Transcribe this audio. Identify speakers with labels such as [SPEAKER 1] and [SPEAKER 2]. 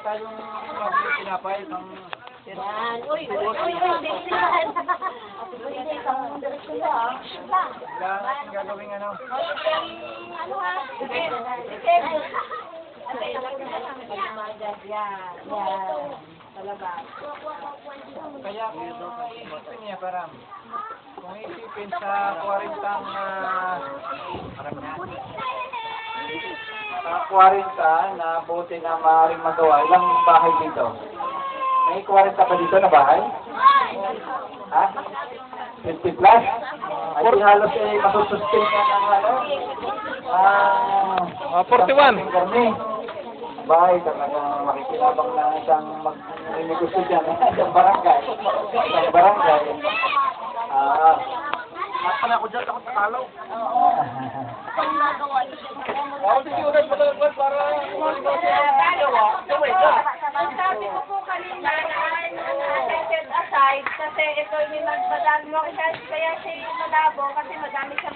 [SPEAKER 1] tayong pinapay pang...
[SPEAKER 2] Yan. Uy, direksyon. Isang direksyon ha.
[SPEAKER 1] Wala gagawing ano.
[SPEAKER 2] Ano ha? Yan. Palabas.
[SPEAKER 1] Kaya kung iisipin niya parang, kung iisipin sa 40 na buti na maaaring magawa, ilang bahay dito? May 40 pa dito na bahay? Ha? 50 plus? Ay, halos masusustain ka ng ano?
[SPEAKER 3] 41.
[SPEAKER 1] Karni. Bahay, talagang makikinabang na isang mag-negosyo dyan. Isang barangay. Isang barangay. Nakapala ko dyan, ako tatalaw. Ako siguran mo talaga para
[SPEAKER 2] Sabi ko po kanina na set aside kasi ito yung madami mo kaya siya malabo kasi madami siya